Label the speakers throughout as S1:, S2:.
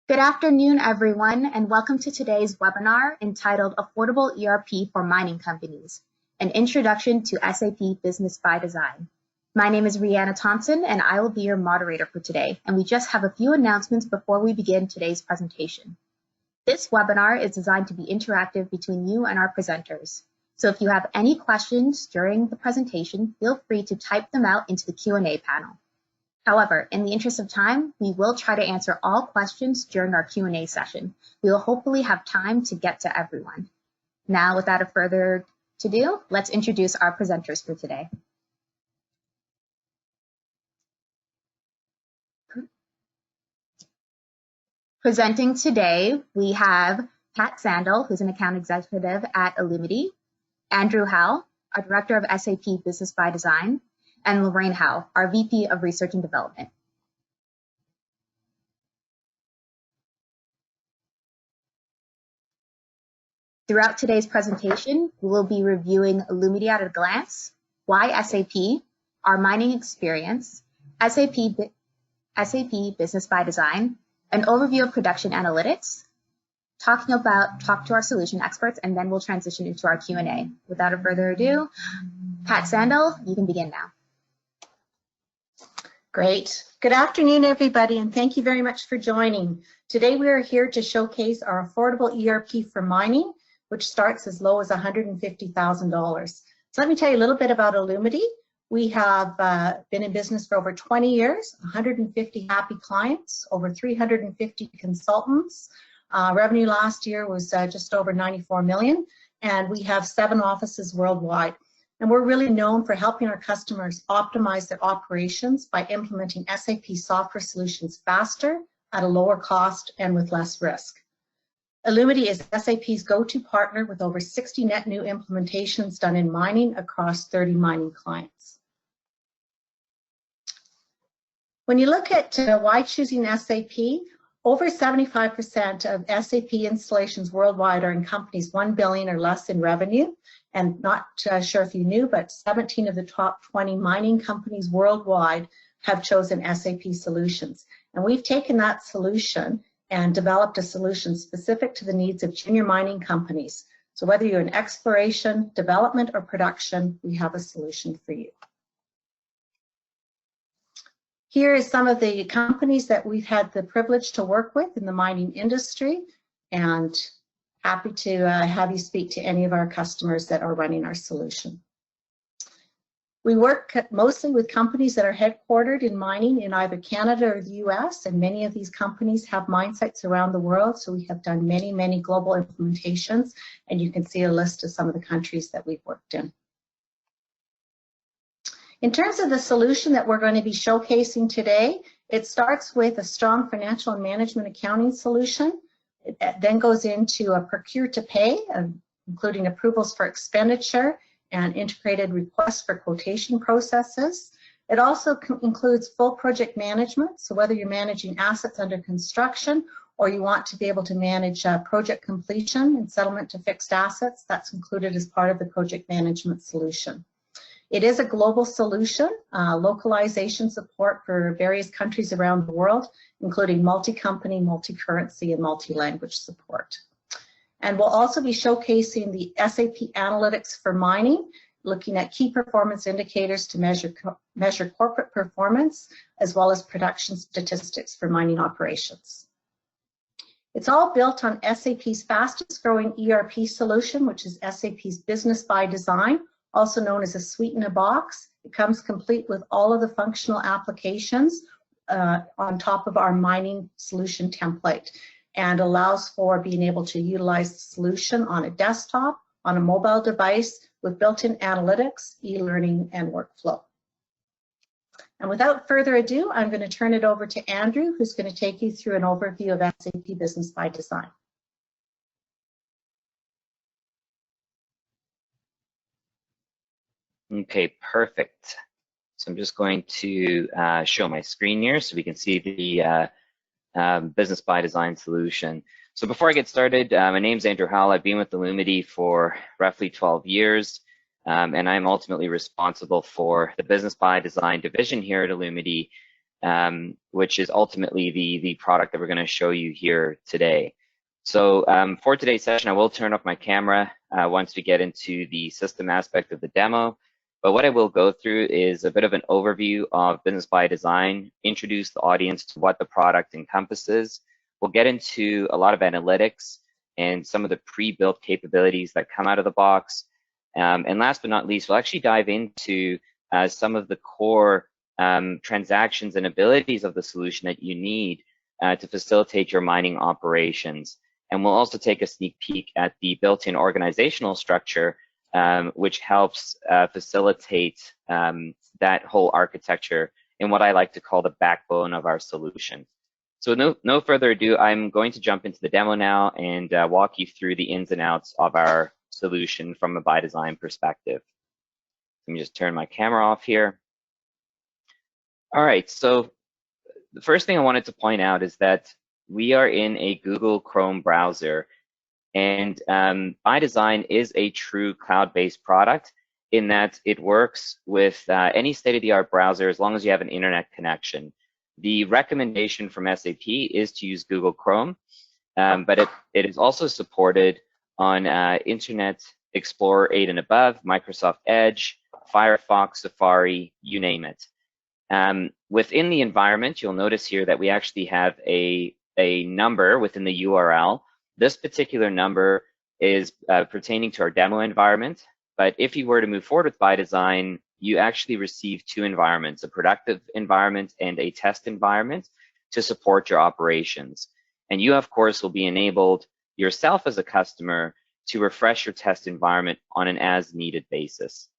S1: Good afternoon, everyone, and welcome to today's webinar entitled Affordable ERP for Mining Companies, an Introduction to SAP Business by Design. My name is Rihanna Thompson, and I will be your moderator for today, and we just have a few announcements before we begin today's presentation. This webinar is designed to be interactive between you and our presenters. So if you have any questions during the presentation, feel free to type them out into the Q&A panel. However, in the interest of time, we will try to answer all questions during our Q&A session. We will hopefully have time to get to everyone. Now, without further ado, let's introduce our presenters for today. Presenting today, we have Pat Sandel, who's an account executive at Illumity, Andrew Howe, our Director of SAP Business by Design, and Lorraine Howe, our VP of Research and Development. Throughout today's presentation, we will be reviewing Illumity at a glance, why SAP, our mining experience, SAP Business by Design, an overview of production analytics, talk to our solution experts, and then we'll transition into our Q&A. Without further ado, Pat Sandel, you can begin now.
S2: Great. Good afternoon, everybody, and thank you very much for joining. Today we are here to showcase our affordable ERP for mining, which starts as low as $150,000. So let me tell you a little bit about Illumity. We have been in business for over 20 years, 150 happy clients, over 350 consultants. Revenue last year was just over 94 million, and we have 7 offices worldwide. And we're really known for helping our customers optimize their operations by implementing SAP software solutions faster, at a lower cost, and with less risk. Illumity is SAP's go-to partner with over 60 net new implementations done in mining across 30 mining clients. When you look at why choosing SAP, over 75% of SAP installations worldwide are in companies 1 billion or less in revenue. And not sure if you knew, but 17 of the top 20 mining companies worldwide have chosen SAP Solutions. And we've taken that solution and developed a solution specific to the needs of junior mining companies. So whether you're in exploration, development, or production, we have a solution for you. Here is some of the companies that we've had the privilege to work with in the mining industry, and happy to have you speak to any of our customers that are running our solution. We work mostly with companies that are headquartered in mining in either Canada or the US, and many of these companies have mine sites around the world, so we have done many, many global implementations, and you can see a list of some of the countries that we've worked in. In terms of the solution that we're going to be showcasing today, it starts with a strong financial and management accounting solution. It then goes into a procure to pay, including approvals for expenditure and integrated requests for quotation processes. It also includes full project management, so whether you're managing assets under construction or you want to be able to manage project completion and settlement to fixed assets, that's included as part of the project management solution. It is a global solution, localization support for various countries around the world, including multi-company, multi-currency, and multi-language support. And we'll also be showcasing the SAP Analytics for mining, looking at key performance indicators to measure corporate performance, as well as production statistics for mining operations. It's all built on SAP's fastest growing ERP solution, which is SAP's Business by Design, also known as a suite in a box. It comes complete with all of the functional applications on top of our mining solution template, and allows for being able to utilize the solution on a desktop, on a mobile device, with built-in analytics, e-learning, and workflow. And without further ado, I'm going to turn it over to Andrew, who's going to take you through an overview of SAP Business by Design.
S3: Okay, perfect. So I'm just going to show my screen here so we can see the Business by Design solution. So before I get started, my name's Andrew Howe. I've been with Illumity for roughly 12 years, and I'm ultimately responsible for the Business by Design division here at Illumity, which is ultimately the product that we're going to show you here today. So for today's session, I will turn off my camera once we get into the system aspect of the demo. But what I will go through is a bit of an overview of Business by Design, introduce the audience to what the product encompasses. We'll get into a lot of analytics and some of the pre-built capabilities that come out of the box. And last but not least, we'll actually dive into some of the core transactions and abilities of the solution that you need to facilitate your mining operations. And we'll also take a sneak peek at the built-in organizational structure, which helps facilitate that whole architecture in what I like to call the backbone of our solution. So no further ado, I'm going to jump into the demo now and walk you through the ins and outs of our solution from a ByDesign perspective. Let me just turn my camera off here. All right, so the first thing I wanted to point out is that we are in a Google Chrome browser, and ByDesign is a true cloud-based product in that it works with any state-of-the-art browser as long as you have an internet connection. The recommendation from SAP is to use Google Chrome, but it is also supported on Internet Explorer 8 and above, Microsoft Edge, Firefox, Safari, you name it. Within the environment, you'll notice here that we actually have a number within the URL. This particular number is pertaining to our demo environment, but if you were to move forward with ByDesign, you actually receive two environments, a productive environment and a test environment to support your operations. And you, of course, will be enabled yourself as a customer to refresh your test environment on an as-needed basis.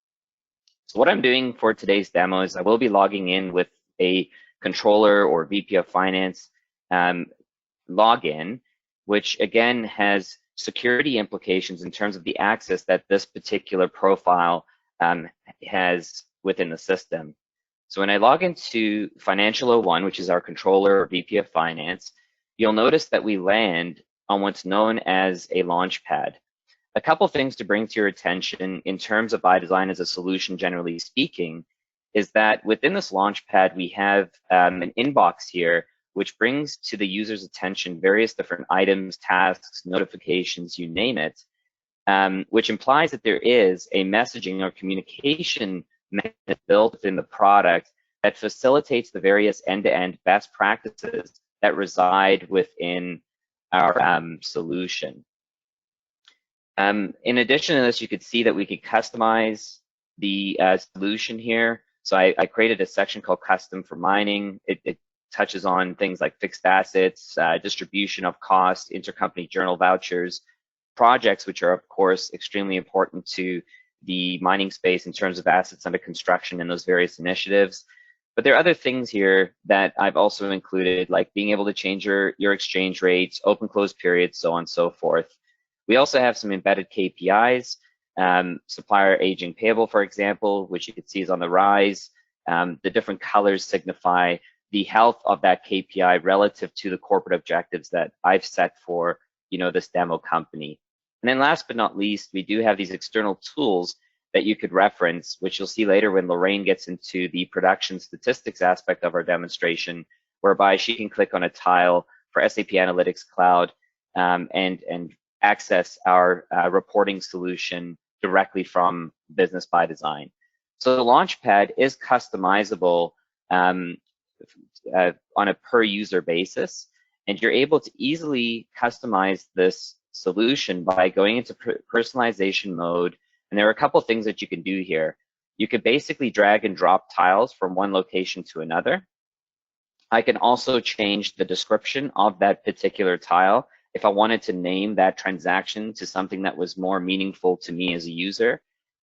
S3: So what I'm doing for today's demo is I will be logging in with a controller or VP of Finance login, which again has security implications in terms of the access that this particular profile has within the system. So when I log into Financial 01, which is our controller or VP of Finance, you'll notice that we land on what's known as a Launchpad. A couple things to bring to your attention in terms of ByDesign as a solution, generally speaking, is that within this Launchpad, we have an inbox here, which brings to the user's attention various different items, tasks, notifications, you name it, which implies that there is a messaging or communication mechanism built within the product that facilitates the various end-to-end best practices that reside within our solution. In addition to this, you could see that we could customize the solution here. So I created a section called Custom for Mining. It touches on things like fixed assets, distribution of cost, intercompany journal vouchers, projects, which are, of course, extremely important to the mining space in terms of assets under construction and those various initiatives. But there are other things here that I've also included, like being able to change your exchange rates, open close periods, so on and so forth. We also have some embedded KPIs, supplier aging payable, for example, which you can see is on the rise. The different colors signify the health of that KPI relative to the corporate objectives that I've set for, this demo company. And then last but not least, we do have these external tools that you could reference, which you'll see later when Lorraine gets into the production statistics aspect of our demonstration, whereby she can click on a tile for SAP Analytics Cloud and access our reporting solution directly from Business by Design. So the Launchpad is customizable on a per user basis, and you're able to easily customize this solution by going into personalization mode. And there are a couple things that you can do here. You could basically drag and drop tiles from one location to another. I can also change the description of that particular tile if I wanted to name that transaction to something that was more meaningful to me as a user.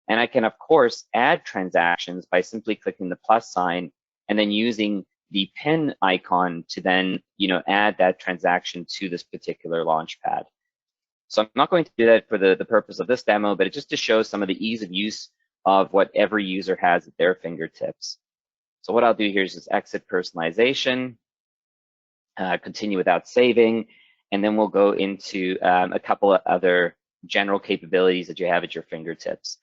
S3: And I can, of course, add transactions by simply clicking the plus sign and then using the pin icon to then, add that transaction to this particular Launchpad. So I'm not going to do that for the purpose of this demo, but just to show some of the ease of use of what every user has at their fingertips. So what I'll do here is just exit personalization, continue without saving, and then we'll go into a couple of other general capabilities that you have at your fingertips.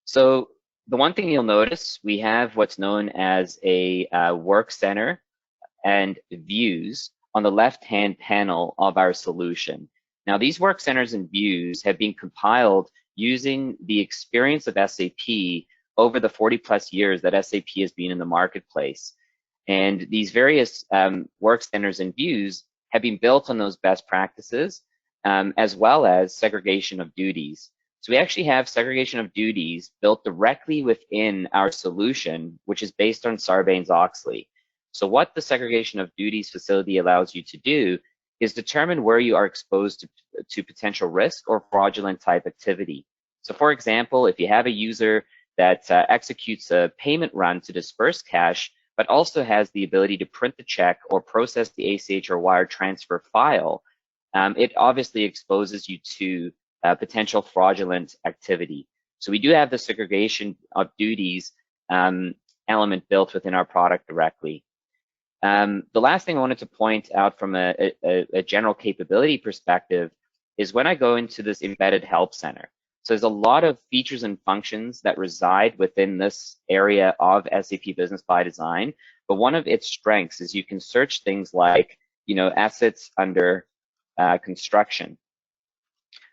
S3: So the one thing you'll notice, we have what's known as a work center and views on the left-hand panel of our solution. Now, these work centers and views have been compiled using the experience of SAP over the 40+ years that SAP has been in the marketplace. And these various work centers and views have been built on those best practices, as well as segregation of duties. So we actually have segregation of duties built directly within our solution, which is based on Sarbanes-Oxley. So what the segregation of duties facility allows you to do is determine where you are exposed to potential risk or fraudulent type activity. So for example, if you have a user that executes a payment run to disperse cash, but also has the ability to print the check or process the ACH or wire transfer file, it obviously exposes you to potential fraudulent activity. So we do have the segregation of duties element built within our product directly. The last thing I wanted to point out from a general capability perspective is when I go into this embedded help center. So there's a lot of features and functions that reside within this area of SAP Business by Design, but one of its strengths is you can search things like, assets under construction.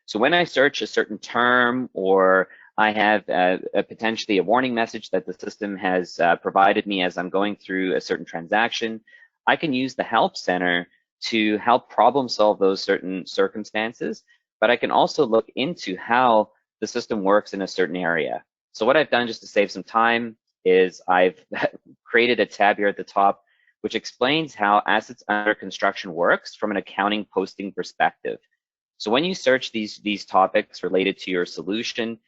S3: So when I search a certain term, or I have potentially a warning message that the system has provided me as I'm going through a certain transaction, I can use the Help Center to help problem solve those certain circumstances, but I can also look into how the system works in a certain area. So what I've done, just to save some time, is I've created a tab here at the top which explains how assets under construction works from an accounting posting perspective. So when you search these topics related to your solution,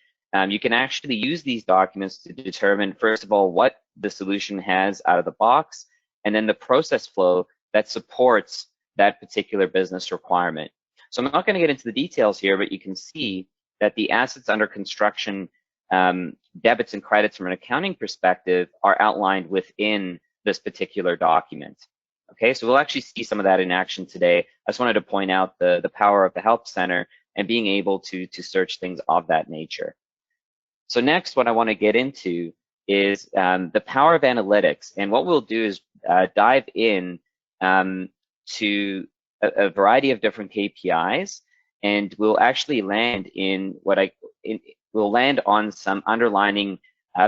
S3: you can actually use these documents to determine, first of all, what the solution has out of the box, and then the process flow that supports that particular business requirement. So I'm not going to get into the details here, but you can see that the assets under construction debits and credits from an accounting perspective are outlined within this particular document. Okay, so we'll actually see some of that in action today. I just wanted to point out the power of the Help Center and being able to search things of that nature. So next, what I want to get into is the power of analytics. And what we'll do is dive in to a variety of different KPIs, and we'll actually land in we'll land on some underlining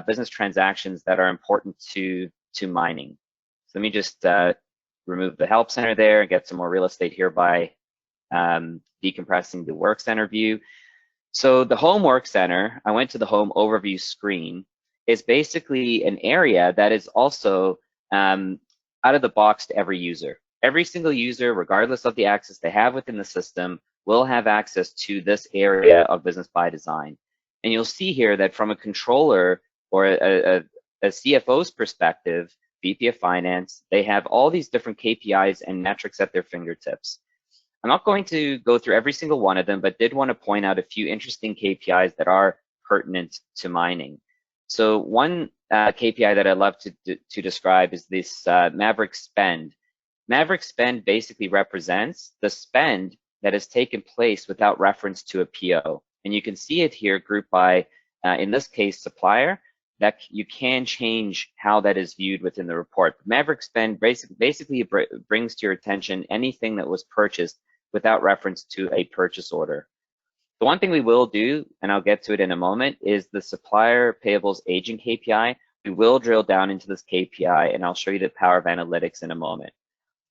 S3: business transactions that are important to mining. So let me just remove the Help Center there and get some more real estate here by decompressing the Work Center view. So the Home Work Center, I went to the Home Overview screen, is basically an area that is also out of the box to every user. Every single user, regardless of the access they have within the system, will have access to this area of Business by Design. And you'll see here that from a controller or a CFO's perspective, VP of Finance, they have all these different KPIs and metrics at their fingertips. I'm not going to go through every single one of them, but did want to point out a few interesting KPIs that are pertinent to mining. So one KPI that I love to describe is this Maverick Spend. Maverick Spend basically represents the spend that has taken place without reference to a PO. And you can see it here grouped by, in this case, Supplier, that you can change how that is viewed within the report. Maverick Spend basically brings to your attention anything that was purchased without reference to a purchase order. The one thing we will do, and I'll get to it in a moment, is the Supplier Payables Aging KPI. We will drill down into this KPI, and I'll show you the power of analytics in a moment.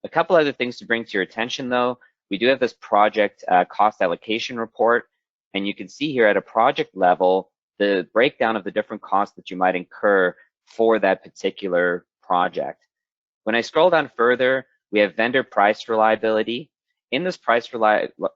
S3: A couple other things to bring to your attention, though. We do have this project cost allocation report, and you can see here at a project level the breakdown of the different costs that you might incur for that particular project. When I scroll down further, we have vendor price reliability. In this price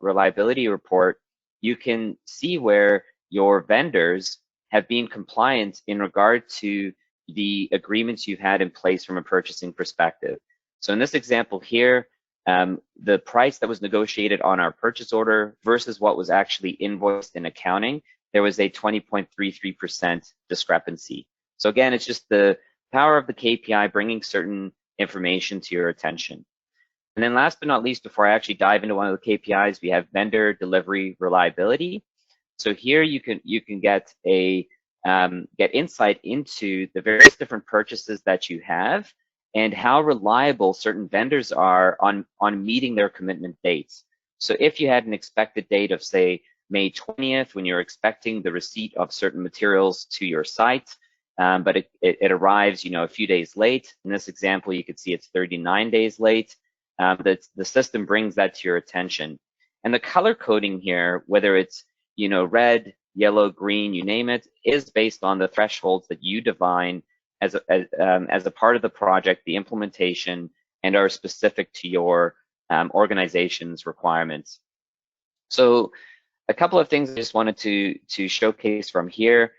S3: reliability report, you can see where your vendors have been compliant in regard to the agreements you've had in place from a purchasing perspective. So in this example here, the price that was negotiated on our purchase order versus what was actually invoiced in accounting, there was a 20.33% discrepancy. So again, it's just the power of the KPI bringing certain information to your attention. And then last but not least, before I actually dive into one of the KPIs, we have vendor delivery reliability. So here you can get insight into the various different purchases that you have and how reliable certain vendors are on meeting their commitment dates. So if you had an expected date of, say, May 20th, when you're expecting the receipt of certain materials to your site, but it arrives, a few days late. In this example, you could see it's 39 days late. The system brings that to your attention. And the color coding here, whether it's, red, yellow, green, you name it, is based on the thresholds that you define as a part of the project, the implementation, and are specific to your organization's requirements. So a couple of things I just wanted to showcase from here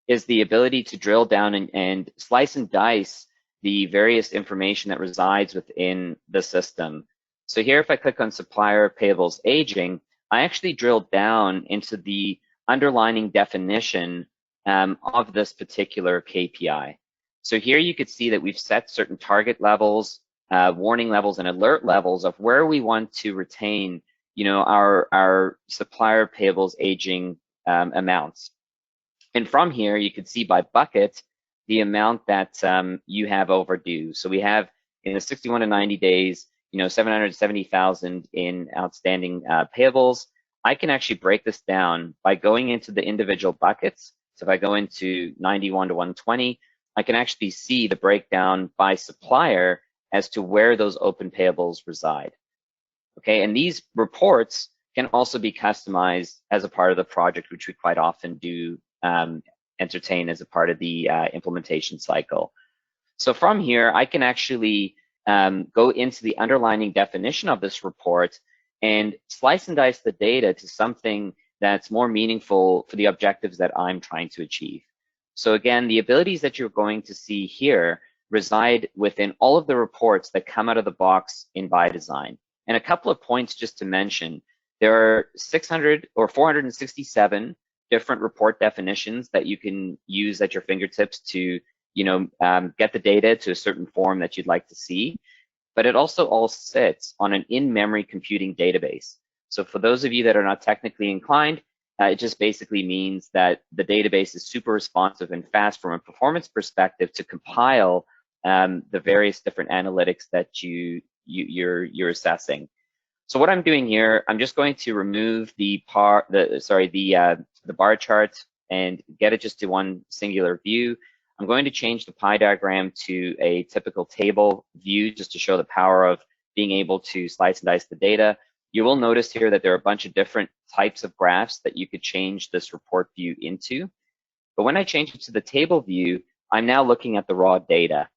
S3: is the ability to drill down and slice and dice the various information that resides within the system. So here, if I click on Supplier Payables Aging, I actually drilled down into the underlying definition of this particular KPI. So here you could see that we've set certain target levels, warning levels, and alert levels of where we want to retain, our supplier payables aging amounts. And from here, you can see by bucket the amount that you have overdue. So we have in the 61 to 90 days, 770,000 in outstanding payables. I can actually break this down by going into the individual buckets. So if I go into 91 to 120, I can actually see the breakdown by supplier as to where those open payables reside. Okay, and these reports can also be customized as a part of the project, which we quite often do entertain as a part of the implementation cycle. So from here, I can actually go into the underlying definition of this report and slice and dice the data to something that's more meaningful for the objectives that I'm trying to achieve. So again, the abilities that you're going to see here reside within all of the reports that come out of the box in ByDesign. And a couple of points just to mention, there are 600 or 467 different report definitions that you can use at your fingertips to get the data to a certain form that you'd like to see. But it also all sits on an in-memory computing database. So for those of you that are not technically inclined, it just basically means that the database is super responsive and fast from a performance perspective to compile the various different analytics that you're assessing. So what I'm doing here, I'm just going to remove the bar chart and get it just to one singular view. I'm going to change the pie diagram to a typical table view just to show the power of being able to slice and dice the data. You will notice here that there are a bunch of different types of graphs that you could change this report view into. But when I change it to the table view, I'm now looking at the raw data.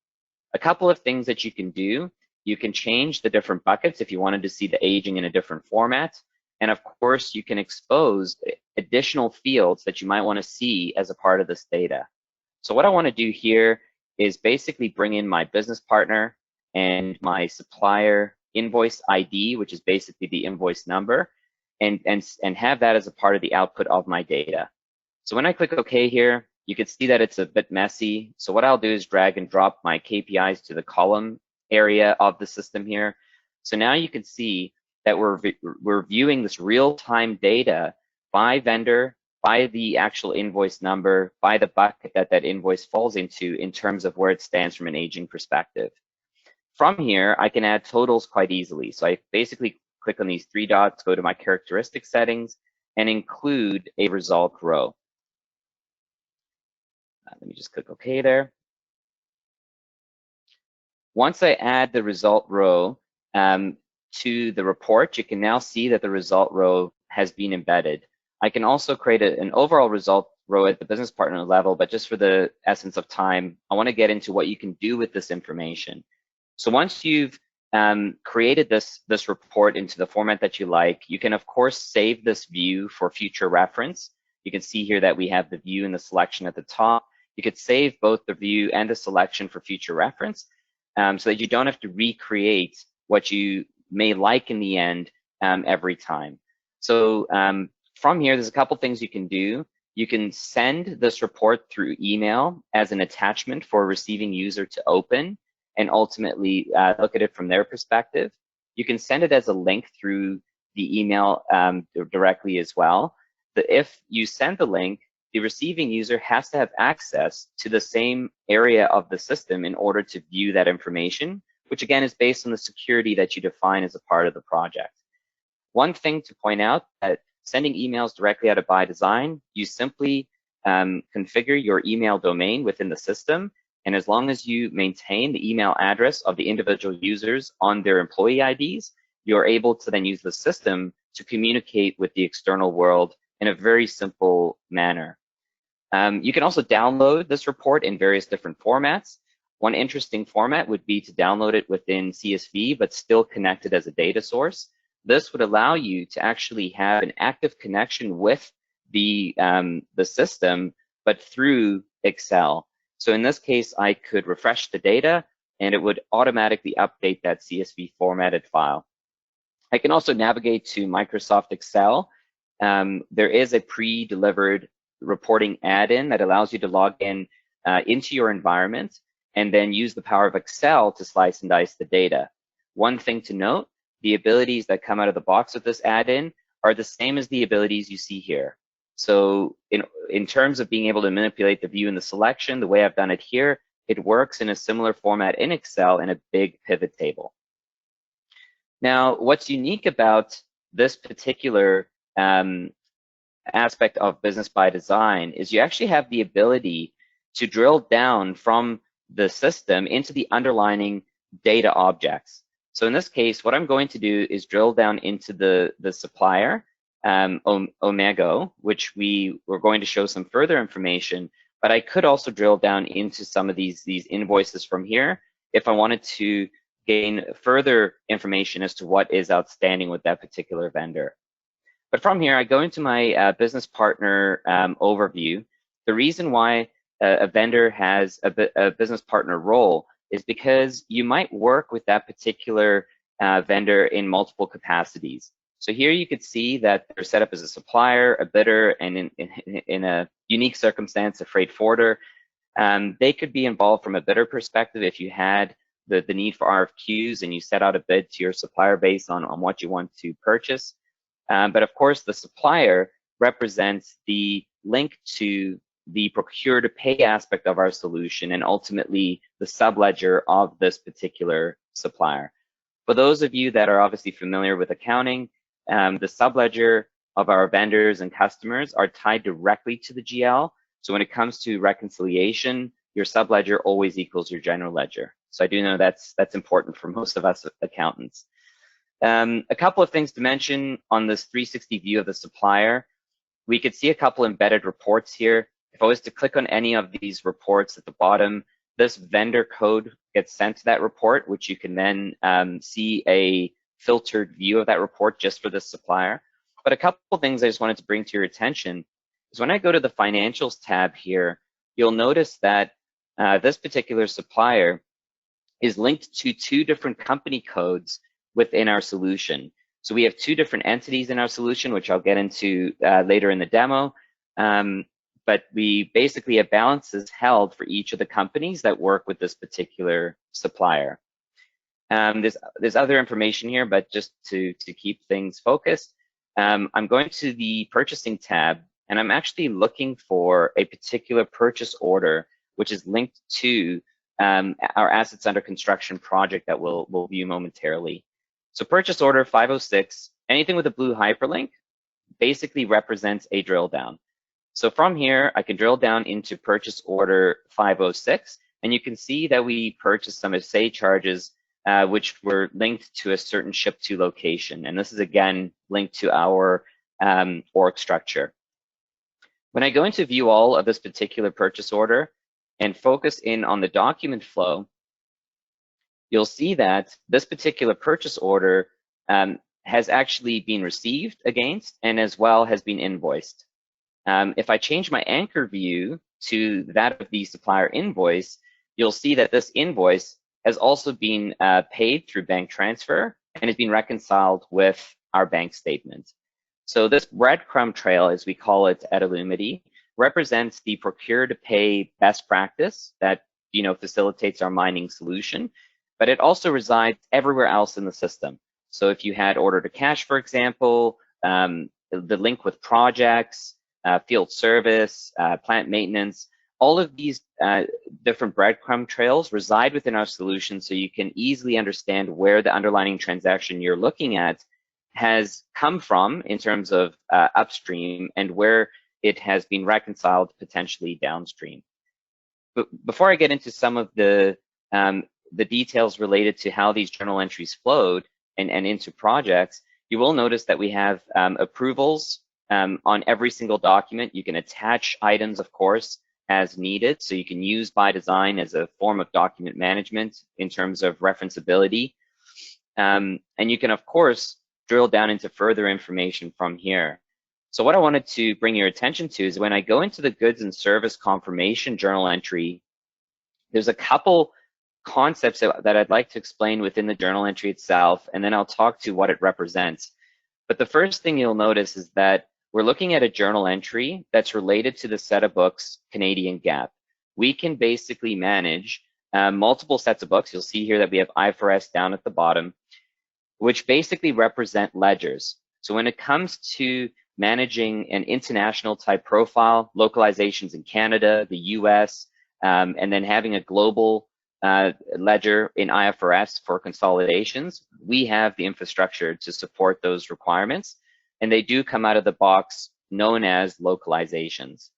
S3: A couple of things that you can do. You can change the different buckets if you wanted to see the aging in a different format. And of course, you can expose additional fields that you might want to see as a part of this data. So what I want to do here is basically bring in my business partner and my supplier invoice ID, which is basically the invoice number, and have that as a part of the output of my data. So when I click OK here, you can see that it's a bit messy. So what I'll do is drag and drop my KPIs to the column area of the system here. So now you can see that we're viewing this real-time data by vendor, by the actual invoice number, by the bucket that invoice falls into in terms of where it stands from an aging perspective. From here, I can add totals quite easily. So I basically click on these three dots, go to my characteristic settings, and include a result row. Let me just click OK there. Once I add the result row to the report, you can now see that the result row has been embedded. I can also create an overall result row at the business partner level, but just for the essence of time, I want to get into what you can do with this information. So once you've created this report into the format that you like, you can of course save this view for future reference. You can see here that we have the view and the selection at the top. You could save both the view and the selection for future reference so that you don't have to recreate what you may like in the end every time. So from here, there's a couple things you can do. You can send this report through email as an attachment for a receiving user to open and ultimately look at it from their perspective. You can send it as a link through the email directly as well. If you send the link, the receiving user has to have access to the same area of the system in order to view that information, which again is based on the security that you define as a part of the project. One thing to point out, that sending emails directly out of ByDesign, you simply configure your email domain within the system, and as long as you maintain the email address of the individual users on their employee IDs, you're able to then use the system to communicate with the external world in a very simple manner. You can also download this report in various different formats. One interesting format would be to download it within CSV, but still connect it as a data source. This would allow you to actually have an active connection with the system, but through Excel. So in this case, I could refresh the data and it would automatically update that CSV formatted file. I can also navigate to Microsoft Excel. There is a pre-delivered reporting add-in that allows you to log in into your environment and then use the power of Excel to slice and dice the data. One thing to note, the abilities that come out of the box with this add-in are the same as the abilities you see here. So in terms of being able to manipulate the view and the selection, the way I've done it here, it works in a similar format in Excel in a big pivot table. Now, what's unique about this particular aspect of Business by Design is you actually have the ability to drill down from the system into the underlying data objects. So in this case, what I'm going to do is drill down into the supplier, Omego, which we were going to show some further information, but I could also drill down into some of these invoices from here if I wanted to gain further information as to what is outstanding with that particular vendor. But from here, I go into my business partner overview. The reason why a vendor has a business partner role is because you might work with that particular vendor in multiple capacities. So here you could see that they're set up as a supplier, a bidder, and in a unique circumstance, a freight forwarder. They could be involved from a bidder perspective if you had the need for RFQs and you set out a bid to your supplier based on what you want to purchase. But of course, the supplier represents the link to the procure to pay aspect of our solution and ultimately the subledger of this particular supplier. For those of you that are obviously familiar with accounting, the subledger of our vendors and customers are tied directly to the GL. So when it comes to reconciliation, your subledger always equals your general ledger. So I do know that's important for most of us accountants. A couple of things to mention on this 360 view of the supplier. We could see a couple embedded reports here. If I was to click on any of these reports at the bottom, this vendor code gets sent to that report, which you can then see a filtered view of that report just for this supplier. But a couple of things I just wanted to bring to your attention is when I go to the financials tab here, you'll notice that this particular supplier is linked to two different company codes within our solution. So we have two different entities in our solution, which I'll get into later in the demo. But we basically have balances held for each of the companies that work with this particular supplier. There's other information here, but just to keep things focused, I'm going to the purchasing tab, and I'm actually looking for a particular purchase order, which is linked to our assets under construction project that we'll view momentarily. So purchase order 506, anything with a blue hyperlink basically represents a drill down. So from here, I can drill down into purchase order 506, and you can see that we purchased some SA charges, which were linked to a certain ship to location. And this is again linked to our org structure. When I go into view all of this particular purchase order and focus in on the document flow, you'll see that this particular purchase order has actually been received against and as well has been invoiced. If I change my anchor view to that of the supplier invoice, you'll see that this invoice has also been paid through bank transfer and has been reconciled with our bank statement. So this breadcrumb trail, as we call it at Illumity, represents the procure to pay best practice that facilitates our mining solution, but it also resides everywhere else in the system. So if you had order to cash, for example, the link with projects, field service, plant maintenance. All of these different breadcrumb trails reside within our solution, so you can easily understand where the underlying transaction you're looking at has come from in terms of upstream and where it has been reconciled potentially downstream. But before I get into some of the details related to how these journal entries flowed and into projects, you will notice that we have approvals on every single document. You can attach items, of course, as needed. So you can use ByDesign as a form of document management in terms of referenceability. And you can, of course, drill down into further information from here. So what I wanted to bring your attention to is when I go into the goods and service confirmation journal entry, there's a couple concepts that I'd like to explain within the journal entry itself, and then I'll talk to what it represents. But the first thing you'll notice is that we're looking at a journal entry that's related to the set of books Canadian GAAP. We can basically manage multiple sets of books. You'll see here that we have IFRS down at the bottom, which basically represent ledgers. So when it comes to managing an international type profile, localizations in Canada, the US, and then having a global ledger in IFRS for consolidations, we have the infrastructure to support those requirements, and they do come out of the box known as localizations.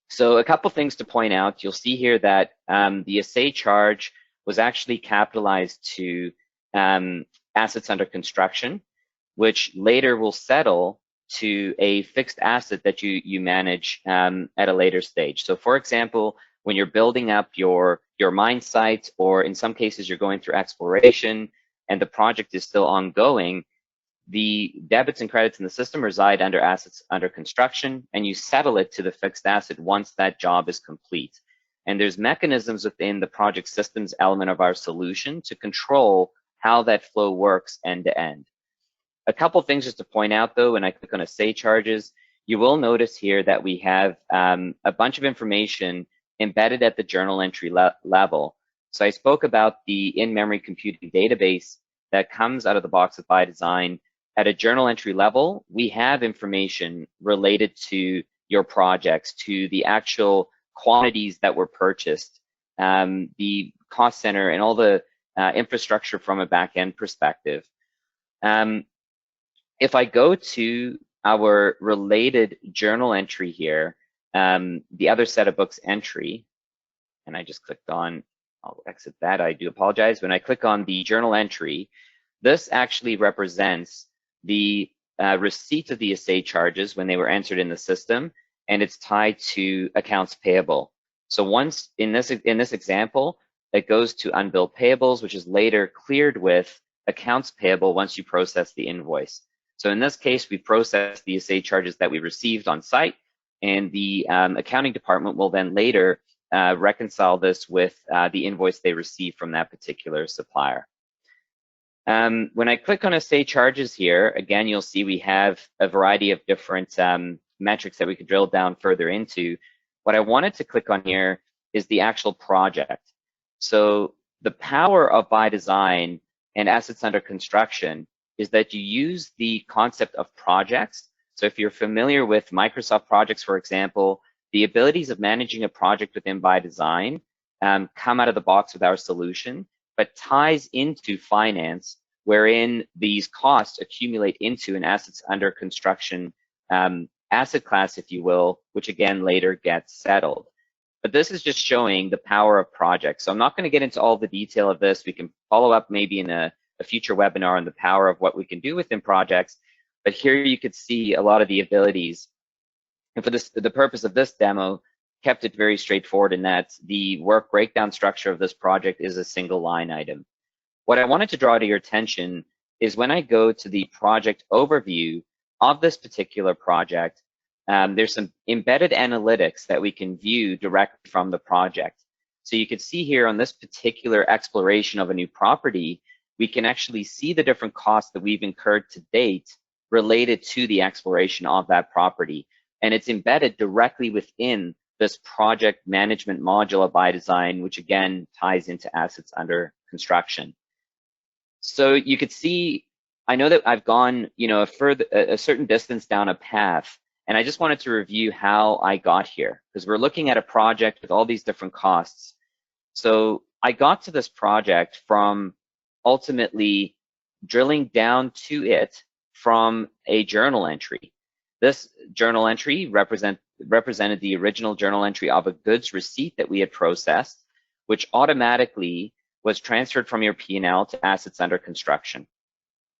S3: So a couple things to point out. You'll see here that the assay charge was actually capitalized to assets under construction, which later will settle to a fixed asset that you manage at a later stage. So for example, when you're building up your mine site, or in some cases you're going through exploration and the project is still ongoing, the debits and credits in the system reside under assets under construction, and you settle it to the fixed asset once that job is complete. And there's mechanisms within the project systems element of our solution to control how that flow works end to end. A couple things just to point out though, when I click on assay charges, you will notice here that we have a bunch of information embedded at the journal entry level. So I spoke about the in-memory computing database that comes out of the box with ByDesign. At a journal entry level, we have information related to your projects, to the actual quantities that were purchased, the cost center, and all the infrastructure from a back-end perspective. If I go to our related journal entry here, the other set of books entry, and I just clicked on, I'll exit that, I do apologize. When I click on the journal entry, this actually represents the receipt of the assay charges when they were entered in the system, and it's tied to accounts payable. So once in this example, it goes to unbilled payables, which is later cleared with accounts payable once you process the invoice. So in this case, we process the assay charges that we received on site, and the accounting department will then later reconcile this with the invoice they received from that particular supplier. When I click on assay charges here, again, you'll see we have a variety of different metrics that we could drill down further into. What I wanted to click on here is the actual project. So the power of ByDesign and assets under construction is that you use the concept of projects. So if you're familiar with Microsoft projects, for example, the abilities of managing a project within ByDesign come out of the box with our solution, but ties into finance, wherein these costs accumulate into an assets under construction asset class, if you will, which again later gets settled. But this is just showing the power of projects. So I'm not going to get into all the detail of this. We can follow up maybe in a future webinar on the power of what we can do within projects. But here you could see a lot of the abilities. And for the purpose of this demo, kept it very straightforward in that the work breakdown structure of this project is a single line item. What I wanted to draw to your attention is when I go to the project overview of this particular project, there's some embedded analytics that we can view directly from the project. So you can see here on this particular exploration of a new property, we can actually see the different costs that we've incurred to date related to the exploration of that property. And it's embedded directly within this project management module of ByDesign, which again ties into assets under construction. So you could see, I know that I've gone, a certain distance down a path, And I just wanted to review how I got here, because we're looking at a project with all these different costs. So I got to this project from ultimately drilling down to it from a journal entry. This journal entry represented the original journal entry of a goods receipt that we had processed, which automatically was transferred from your P&L to assets under construction.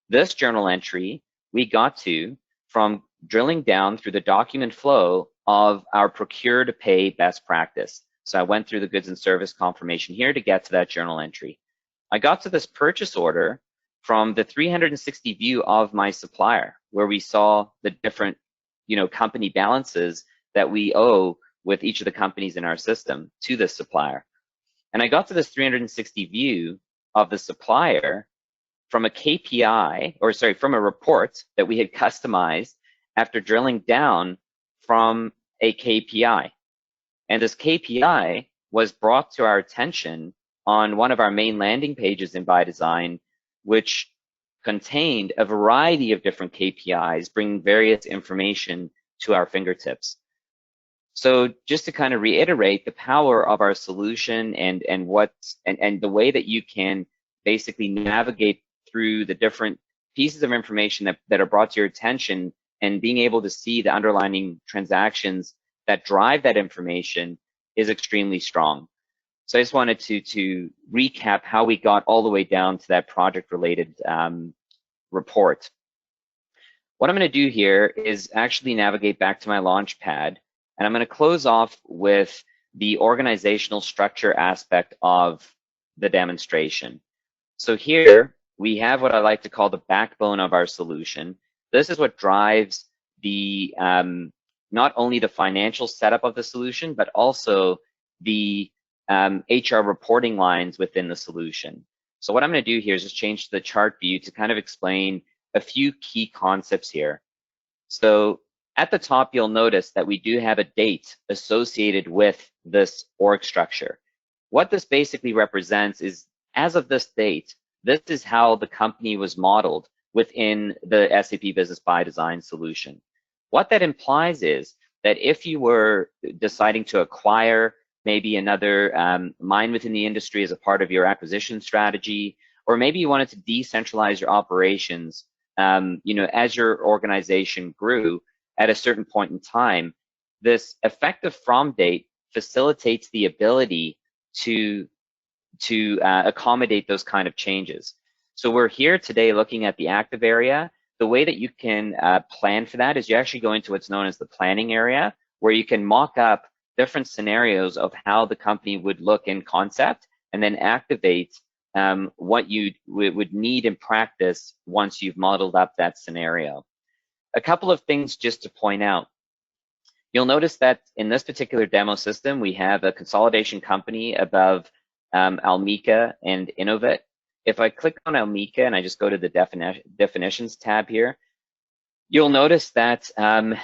S3: This journal entry we got to from drilling down through the document flow of our procure to pay best practice. So I went through the goods and service confirmation here to get to that journal entry. I got to this purchase order from the 360 view of my supplier, where we saw the different, company balances that we owe with each of the companies in our system to this supplier. And I got to this 360 view of the supplier from a KPI, from a report that we had customized after drilling down from a KPI. And this KPI was brought to our attention on one of our main landing pages in ByDesign, which contained a variety of different KPIs, bringing various information to our fingertips. So just to kind of reiterate the power of our solution and the way that you can basically navigate through the different pieces of information that are brought to your attention, and being able to see the underlying transactions that drive that information is extremely strong. So I just wanted to recap how we got all the way down to that project-related report. What I'm going to do here is actually navigate back to my Launchpad, and I'm going to close off with the organizational structure aspect of the demonstration. So here we have what I like to call the backbone of our solution. This is what drives the not only the financial setup of the solution, but also the HR reporting lines within the solution. So what I'm going to do here is just change to the chart view to kind of explain a few key concepts here. So at the top, you'll notice that we do have a date associated with this org structure. What this basically represents is, as of this date, this is how the company was modeled within the SAP Business By-Design solution. What that implies is that if you were deciding to acquire maybe another mine within the industry as a part of your acquisition strategy, or maybe you wanted to decentralize your operations, as your organization grew at a certain point in time, this effective from date facilitates the ability to accommodate those kind of changes. So we're here today looking at the active area. The way that you can plan for that is you actually go into what's known as the planning area, where you can mock up different scenarios of how the company would look in concept, and then activate what you would need in practice once you've modeled up that scenario. A couple of things just to point out. You'll notice that in this particular demo system, we have a consolidation company above Almica and Innovate. If I click on Almica and I just go to the definitions tab here, you'll notice that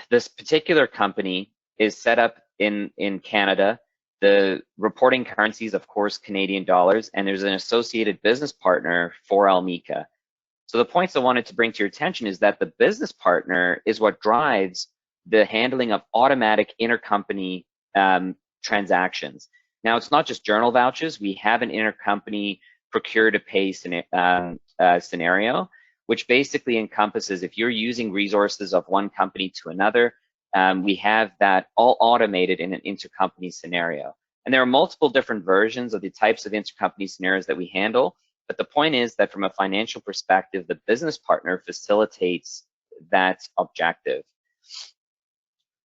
S3: this particular company is set up in Canada. The reporting currency is, of course, Canadian dollars, and there's an associated business partner for Almica. So the points I wanted to bring to your attention is that the business partner is what drives the handling of automatic intercompany transactions. Now, it's not just journal vouchers. We have an intercompany procure to pay scenario, which basically encompasses if you're using resources of one company to another, we have that all automated in an intercompany scenario. And there are multiple different versions of the types of intercompany scenarios that we handle, but the point is that from a financial perspective, the business partner facilitates that objective.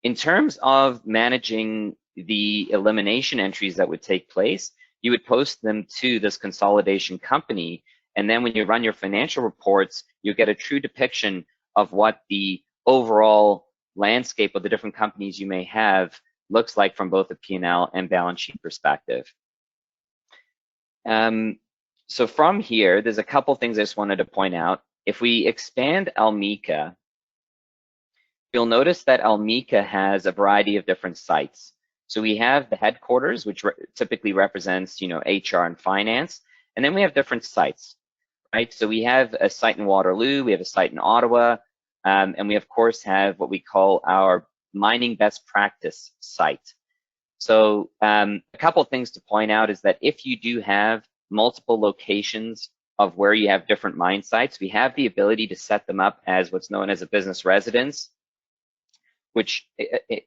S3: In terms of managing the elimination entries that would take place, you would post them to this consolidation company, and then when you run your financial reports, you get a true depiction of what the overall landscape of the different companies you may have looks like from both a P&L and balance sheet perspective. So from here, there's a couple things I just wanted to point out. If we expand Almica, you'll notice that Almica has a variety of different sites. So we have the headquarters, which typically represents, HR and finance, and then we have different sites, right? So we have a site in Waterloo, we have a site in Ottawa, and we of course have what we call our mining best practice site. So a couple things to point out is that if you do have multiple locations of where you have different mine sites, we have the ability to set them up as what's known as a business residence, which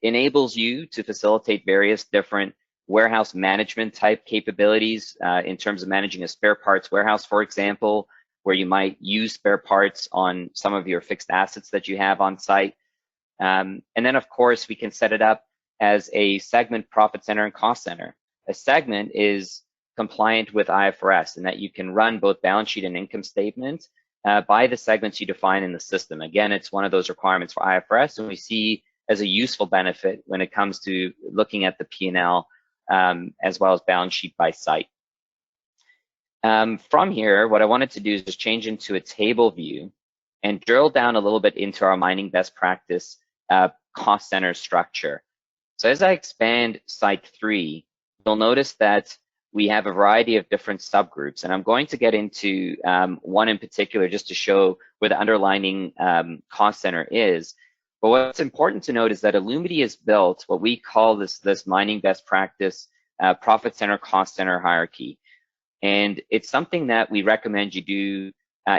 S3: enables you to facilitate various different warehouse management type capabilities in terms of managing a spare parts warehouse, for example, where you might use spare parts on some of your fixed assets that you have on site. And then, of course, we can set it up as a segment, profit center, and cost center. A segment is compliant with IFRS in that you can run both balance sheet and income statement by the segments you define in the system. Again, it's one of those requirements for IFRS, and we see as a useful benefit when it comes to looking at the P&L as well as balance sheet by site. From here, what I wanted to do is just change into a table view and drill down a little bit into our mining best practice cost center structure. So as I expand site 3, you'll notice that we have a variety of different subgroups, and I'm going to get into one in particular just to show where the underlying cost center is. But what's important to note is that Illumity has built what we call this mining best practice profit center, cost center hierarchy. And it's something that we recommend you do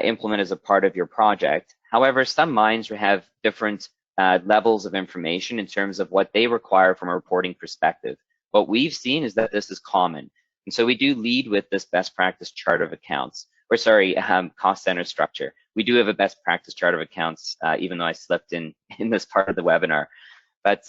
S3: implement as a part of your project. However, some mines have different levels of information in terms of what they require from a reporting perspective. What we've seen is that this is common. And so we do lead with this best practice chart of accounts, or sorry, cost center structure. We do have a best practice chart of accounts, even though I slipped in this part of the webinar. But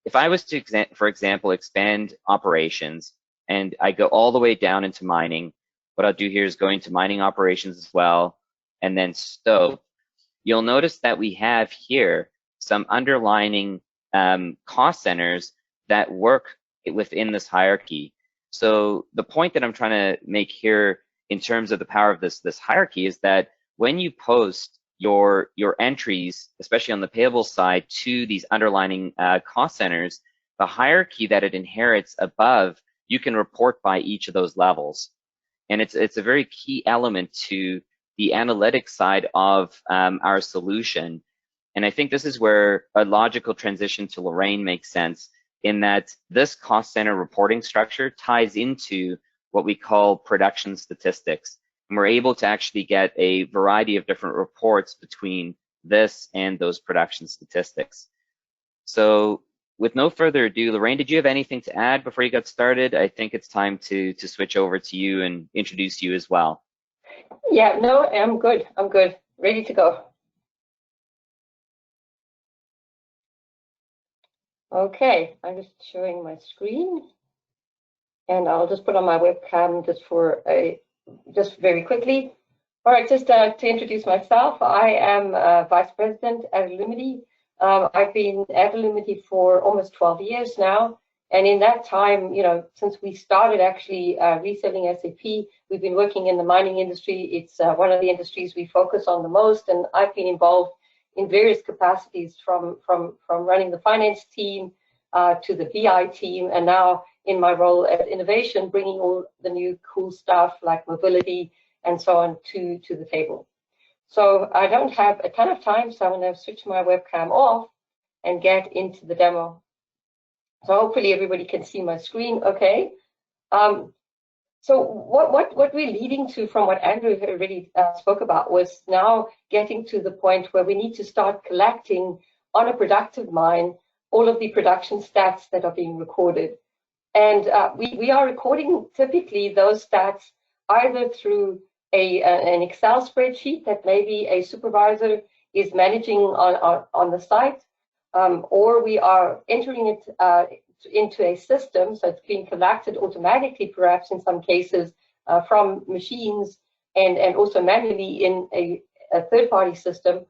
S3: if I was to, for example, expand operations and I go all the way down into mining, what I'll do here is go into mining operations as well, and then scope. You'll notice that we have here some underlining cost centers that work within this hierarchy. So the point that I'm trying to make here in terms of the power of this hierarchy is that when you post your entries, especially on the payable side, to these underlining cost centers, the hierarchy that it inherits above, you can report by each of those levels. And it's a very key element to the analytics side of our solution. And I think this is where a logical transition to Lorraine makes sense, in that this cost center reporting structure ties into what we call production statistics. And we're able to actually get a variety of different reports between this and those production statistics. So with no further ado, Lorraine, did you have anything to add before you got started? I think it's time to switch over to you and introduce you as well.
S4: Yeah, no, I'm good. I'm good. Ready to go. Okay, I'm just showing my screen, and I'll just put on my webcam just very quickly. All right, just to introduce myself, I am Vice President at Illumity. I've been at Illumity for almost 12 years now, and in that time, since we started actually reselling SAP, we've been working in the mining industry. It's one of the industries we focus on the most, and I've been involved in various capacities from running the finance team to the BI team, and now in my role at innovation, bringing all the new cool stuff like mobility and so on to the table. So I don't have a ton of time, so I'm going to switch my webcam off and get into the demo. So hopefully everybody can see my screen okay. So what we're leading to from what Andrew already spoke about was now getting to the point where we need to start collecting on a productive mine all of the production stats that are being recorded. And we are recording typically those stats either through an Excel spreadsheet that maybe a supervisor is managing on the site, or we are entering it into a system, so it's being collected automatically, perhaps in some cases, from machines and also manually in a third-party system,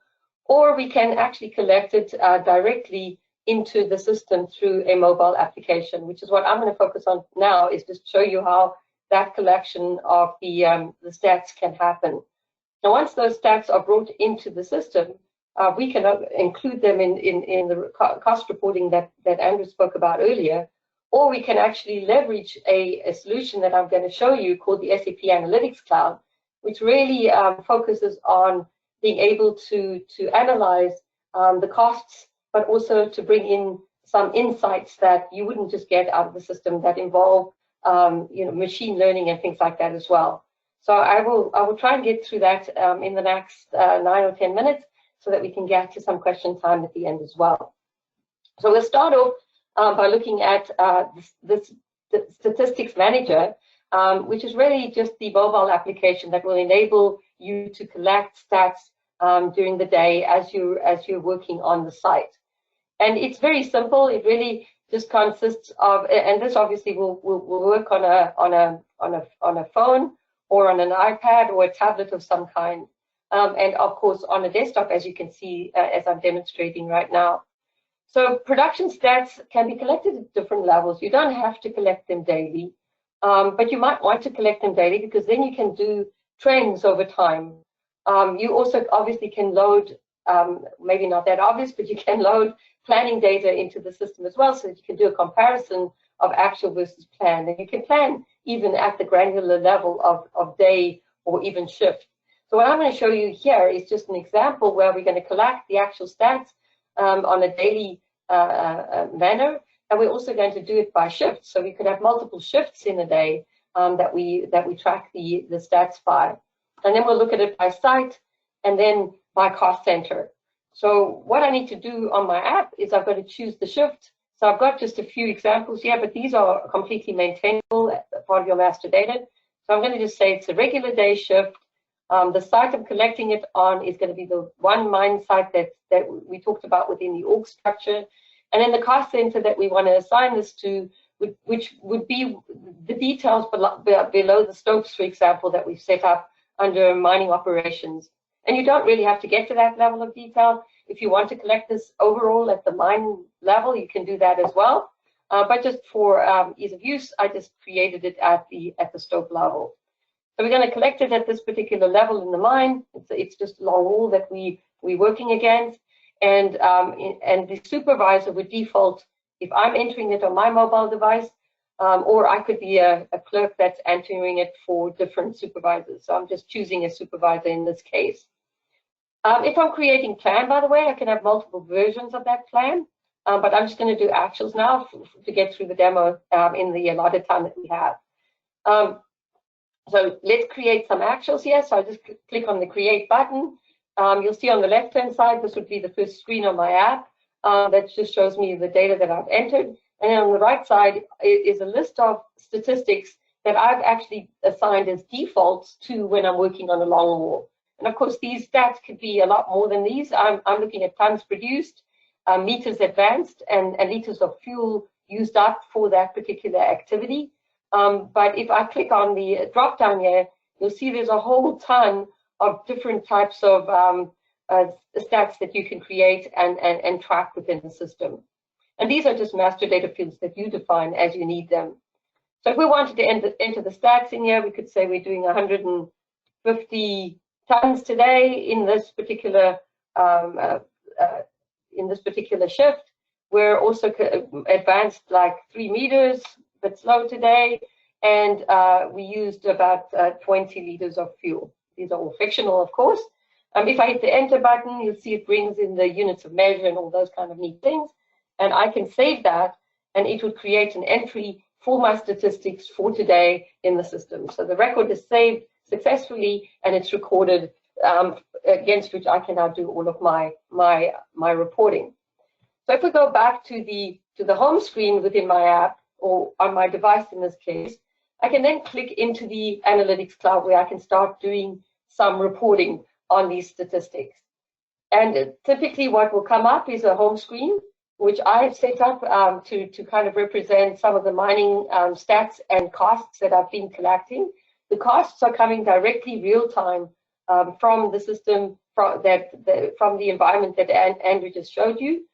S4: or we can actually collect it directly into the system through a mobile application, which is what I'm going to focus on now, is just show you how that collection of the stats can happen. Now, once those stats are brought into the system, we can include them in the cost reporting that Andrew spoke about earlier, or we can actually leverage a solution that I'm going to show you called the SAP Analytics Cloud, which really focuses on being able to analyze the costs but also to bring in some insights that you wouldn't just get out of the system that involve machine learning and things like that as well. So I will try and get through that in the next 9 or 10 minutes so that we can get to some question time at the end as well. So we'll start off by looking at the Statistics Manager, which is really just the mobile application that will enable you to collect stats during the day as you're working on the site. And it's very simple. It really just consists of, and this obviously will work on a phone or on an iPad or a tablet of some kind, and of course on a desktop, as you can see as I'm demonstrating right now. So production stats can be collected at different levels. You don't have to collect them daily, but you might want to collect them daily because then you can do trends over time. You also obviously can load, maybe not that obvious, but you can load planning data into the system as well so that you can do a comparison of actual versus plan. And you can plan even at the granular level of day or even shift. So what I'm going to show you here is just an example where we're going to collect the actual stats on a daily manner, and we're also going to do it by shift. So we could have multiple shifts in a day that we track the stats by. And then we'll look at it by site and then by cost center. So what I need to do on my app is I've got to choose the shift. So I've got just a few examples here, but these are completely maintainable as part of your master data. So I'm going to just say it's a regular day shift. The site I'm collecting it on is going to be the one mine site that we talked about within the org structure. And then the cost center that we want to assign this to, which would be the details below the scopes, for example, that we've set up under mining operations. And you don't really have to get to that level of detail. If you want to collect this overall at the mine level, you can do that as well. But just for ease of use, I just created it at the scope level. So we're going to collect it at this particular level in the mine. It's just a long haul that we're working against. And the supervisor would default, if I'm entering it on my mobile device, or I could be a clerk that's entering it for different supervisors. So I'm just choosing a supervisor in this case. If I'm creating plan, by the way, I can have multiple versions of that plan, but I'm just going to do actuals now to get through the demo in the allotted time that we have. So let's create some actuals here. So I just click on the create button. You'll see on the left-hand side, this would be the first screen on my app. That just shows me the data that I've entered. And then on the right side is a list of statistics that I've actually assigned as defaults to when I'm working on a long haul. And of course, these stats could be a lot more than these. I'm looking at tons produced, meters advanced, and liters of fuel used up for that particular activity. But if I click on the drop down here, you'll see there's a whole ton of different types of stats that you can create and track within the system. And these are just master data fields that you define as you need them. So if we wanted to enter the stats in here, we could say we're doing 150 tons today in this particular shift. We're also advanced like 3 meters, but slow today, and we used about 20 liters of fuel. These are all fictional, of course. If I hit the enter button, you'll see it brings in the units of measure and all those kind of neat things. And I can save that, and it would create an entry for my statistics for today in the system. So the record is saved successfully, and it's recorded against which I can now do all of my reporting. So if we go back to the home screen within my app, or on my device in this case, I can then click into the Analytics Cloud where I can start doing some reporting on these statistics. And typically what will come up is a home screen, which I have set up to kind of represent some of the mining stats and costs that I've been collecting. The costs are coming directly real time from the system, from the environment that Andrew just showed you.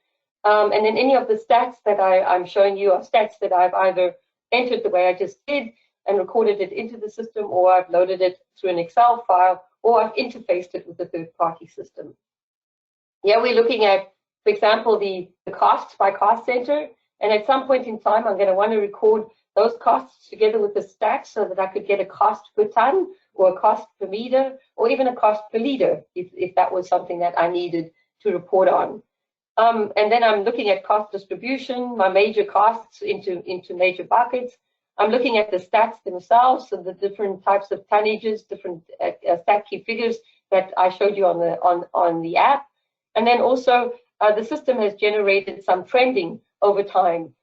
S4: And then any of the stats that I'm showing you are stats that I've either entered the way I just did and recorded it into the system, or I've loaded it through an Excel file, or I've interfaced it with a third-party system. Here we're looking at, for example, the costs by cost center. And at some point in time, I'm going to want to record those costs together with the stats so that I could get a cost per ton, or a cost per meter, or even a cost per liter, if that was something that I needed to report on. And then I'm looking at cost distribution, my major costs into major buckets. I'm looking at the stats themselves, so the different types of tonnages, different stat key figures that I showed you on the app. And then also the system has generated some trending over time,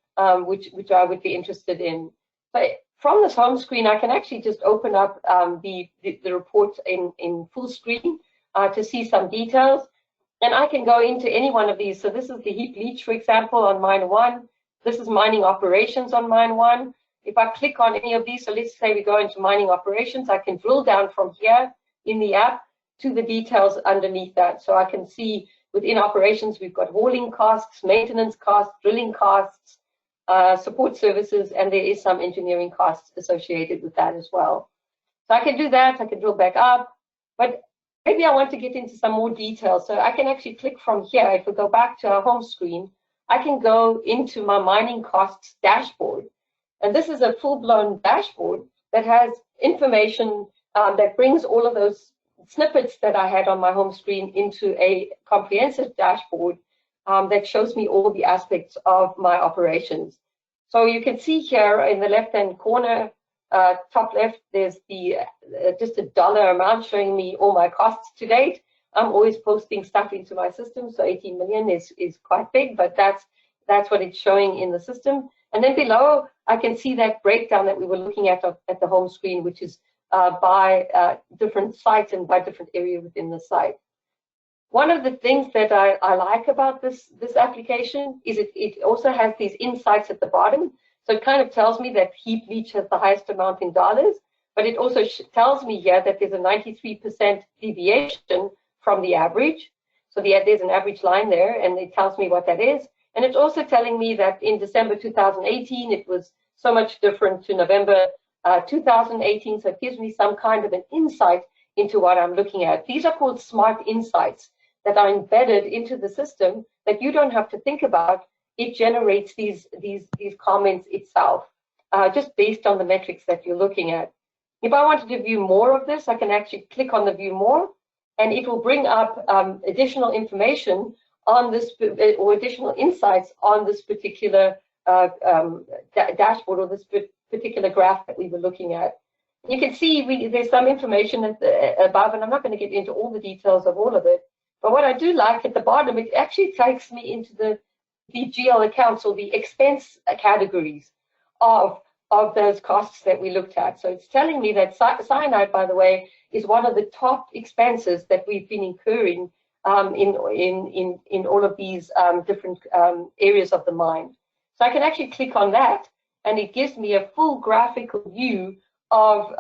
S4: which I would be interested in. But from this home screen, I can actually just open up the report in full screen to see some details. And I can go into any one of these. So this is the heap leach, for example, on mine 1. This is mining operations on mine 1. If I click on any of these, so let's say we go into mining operations, I can drill down from here in the app to the details underneath that. So I can see within operations, we've got hauling costs, maintenance costs, drilling costs, support services, and there is some engineering costs associated with that as well. So I can do that, I can drill back up, but maybe I want to get into some more detail. So I can actually click from here. If we go back to our home screen, I can go into my mining costs dashboard. And this is a full-blown dashboard that has information that brings all of those snippets that I had on my home screen into a comprehensive dashboard that shows me all the aspects of my operations. So you can see here in the left-hand corner, top left, there's the just a dollar amount showing me all my costs to date. I'm always posting stuff into my system, so 18 million is quite big, but that's what it's showing in the system. And then below, I can see that breakdown that we were looking at the home screen, which is by different sites and by different area within the site. One of the things that I like about this application is it also has these insights at the bottom. So it kind of tells me that heap leach has the highest amount in dollars, but it also tells me here that there's a 93% deviation from the average. So there's an average line there, and it tells me what that is. And it's also telling me that in December 2018, it was so much different to November 2018. So it gives me some kind of an insight into what I'm looking at. These are called smart insights that are embedded into the system that you don't have to think about. It generates these comments itself, just based on the metrics that you're looking at. If I wanted to view more of this, I can actually click on the view more, and it will bring up additional information on this, or additional insights on this particular dashboard, or this particular graph that we were looking at. You can see there's some information above, and I'm not going to get into all the details of all of it. But what I do like at the bottom, it actually takes me into the GL accounts, or the expense categories of those costs that we looked at. So it's telling me that cyanide, by the way, is one of the top expenses that we've been incurring in all of these different areas of the mine. So I can actually click on that, and it gives me a full graphical view of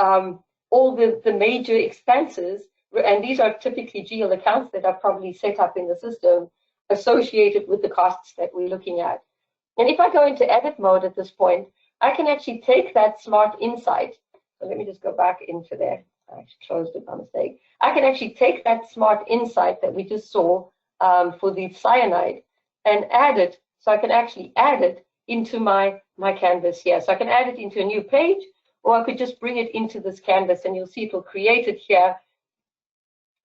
S4: all the major expenses, and these are typically GL accounts that are probably set up in the system associated with the costs that we're looking at. And if I go into edit mode at this point, I can actually take that smart insight. So let me just go back into there. I actually closed it by mistake. I can actually take that smart insight that we just saw for the cyanide and add it. So I can actually add it into my canvas here. So I can add it into a new page, or I could just bring it into this canvas, and you'll see it will create it here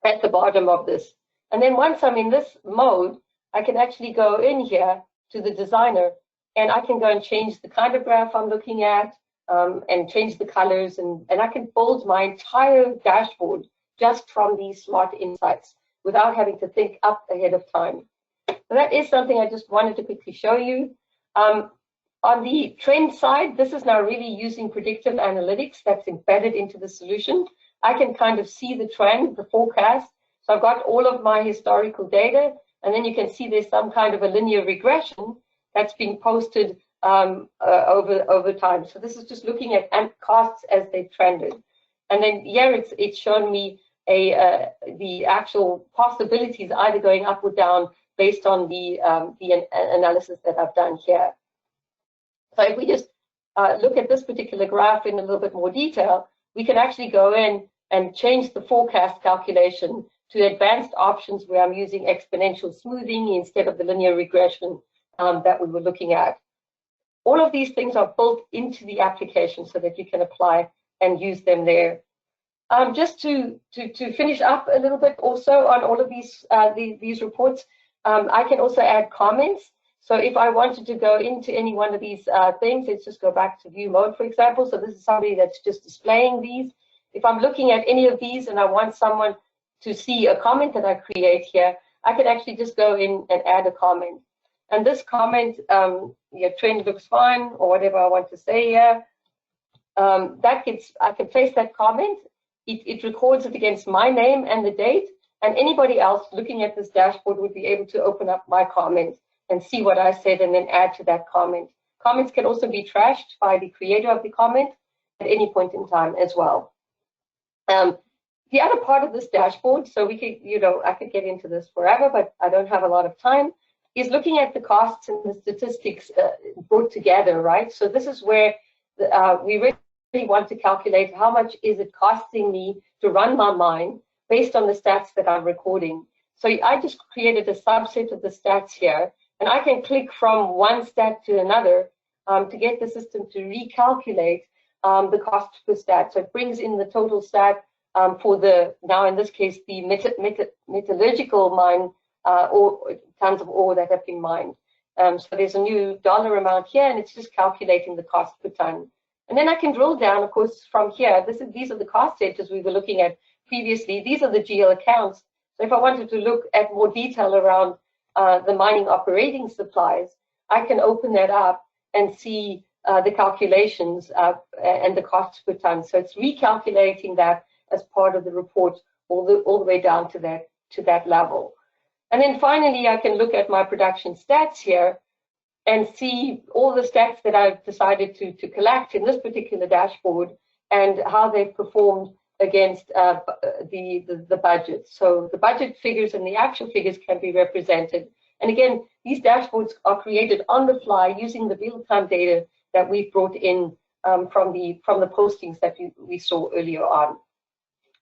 S4: at the bottom of this. And then once I'm in this mode, I can actually go in here to the designer, and I can go and change the kind of graph I'm looking at, and change the colors, and I can build my entire dashboard just from these smart insights without having to think up ahead of time. So that is something I just wanted to quickly show you. On the trend side, this is now really using predictive analytics that's embedded into the solution. I can kind of see the trend, the forecast. So I've got all of my historical data, and then you can see there's some kind of a linear regression that's being posted over time. So this is just looking at costs as they've trended. And then here it's shown me the actual possibilities either going up or down based on the analysis that I've done here. So if we just look at this particular graph in a little bit more detail, we can actually go in and change the forecast calculation to advanced options where I'm using exponential smoothing instead of the linear regression that we were looking at. All of these things are built into the application so that you can apply and use them there. Just to finish up a little bit also on all of these reports, I can also add comments. So if I wanted to go into any one of these things, let's just go back to view mode, for example. So this is somebody that's just displaying these. If I'm looking at any of these and I want someone to see a comment that I create here, I can actually just go in and add a comment. And this comment, your trend looks fine, or whatever I want to say here, I can place that comment. It records it against my name and the date, and anybody else looking at this dashboard would be able to open up my comment and see what I said and then add to that comment. Comments can also be trashed by the creator of the comment at any point in time as well. The other part of this dashboard, so we could, I could get into this forever, but I don't have a lot of time, is looking at the costs and the statistics brought together, right? So this is where we really want to calculate how much is it costing me to run my mine based on the stats that I'm recording. So I just created a subset of the stats here, and I can click from one stat to another to get the system to recalculate the cost per stat. So it brings in the total stat for now in this case, the metallurgical mine or tons of ore that have been mined. So there's a new dollar amount here, and it's just calculating the cost per ton. And then I can drill down, of course, from here. These are the cost centers we were looking at previously. These are the GL accounts. So if I wanted to look at more detail around the mining operating supplies, I can open that up and see the calculations and the costs per ton. So it's recalculating that as part of the report all the way down to that level. And then finally, I can look at my production stats here and see all the stats that I've decided to collect in this particular dashboard and how they've performed against the budget. So the budget figures and the actual figures can be represented. And again, these dashboards are created on the fly using the real-time data that we've brought in from the postings that we saw earlier on.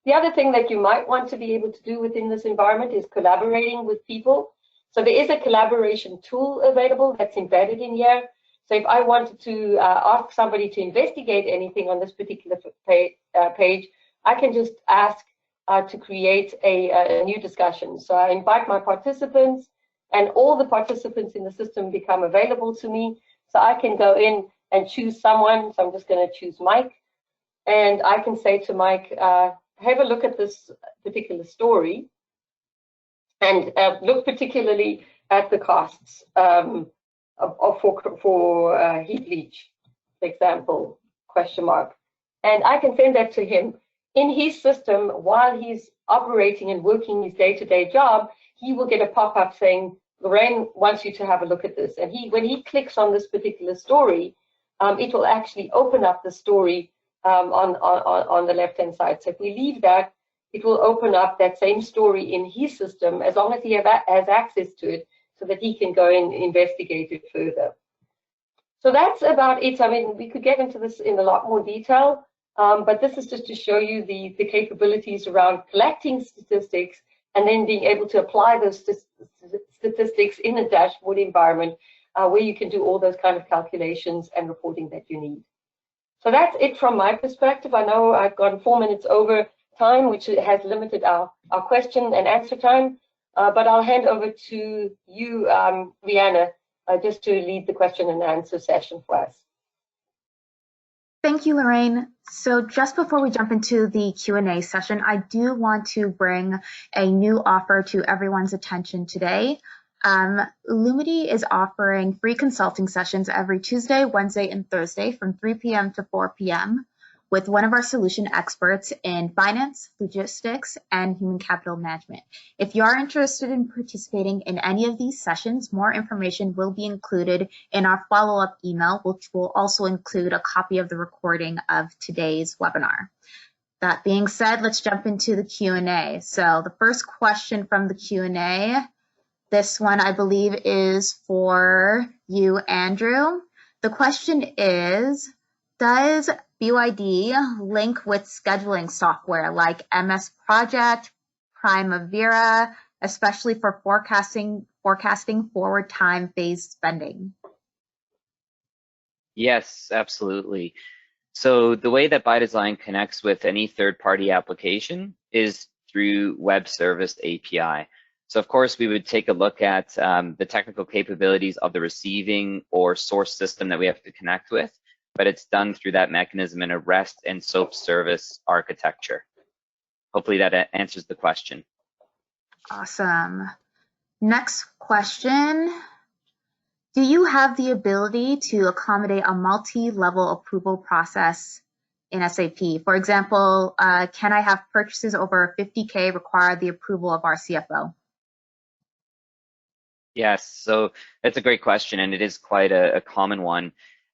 S4: The other thing that you might want to be able to do within this environment is collaborating with people. So there is a collaboration tool available that's embedded in here. So if I wanted to ask somebody to investigate anything on this particular page, I can just ask to create a new discussion. So I invite my participants, and all the participants in the system become available to me. So I can go in and choose someone. So I'm just going to choose Mike. And I can say to Mike, have a look at this particular story and look particularly at the costs for heat leach, for example, question mark. And I can send that to him. In his system, while he's operating and working his day-to-day job, he will get a pop-up saying, Lorraine wants you to have a look at this. And when he clicks on this particular story, it will actually open up the story on the left-hand side. So if we leave that, it will open up that same story in his system as long as he has access to it so that he can go and investigate it further. So that's about it. I mean, we could get into this in a lot more detail, but this is just to show you the capabilities around collecting statistics and then being able to apply those statistics in a dashboard environment where you can do all those kind of calculations and reporting that you need. So that's it from my perspective. I know I've gone 4 minutes over time, which has limited our question and answer time, but I'll hand over to you, Rihanna, just to lead the question and answer session for us.
S1: Thank you, Lorraine. So just before we jump into the Q&A session, I do want to bring a new offer to everyone's attention today. Lumity is offering free consulting sessions every Tuesday, Wednesday, and Thursday from 3 p.m. to 4 p.m. with one of our solution experts in finance, logistics, and human capital management. If you are interested in participating in any of these sessions, more information will be included in our follow-up email, which will also include a copy of the recording of today's webinar. That being said, let's jump into the Q&A. So the first question from the Q&A, this one I believe is for you, Andrew. The question is, does BYD link with scheduling software like MS Project, Primavera, especially for forecasting forward time phase spending?
S3: Yes, absolutely. So the way that ByDesign connects with any third-party application is through Web Service API. So of course, we would take a look at the technical capabilities of the receiving or source system that we have to connect with, but it's done through that mechanism in a REST and SOAP service architecture. Hopefully that answers the question.
S1: Awesome. Next question. Do you have the ability to accommodate a multi-level approval process in SAP? For example, can I have purchases over 50K require the approval of our CFO?
S3: Yes, so that's a great question, and it is quite a common one.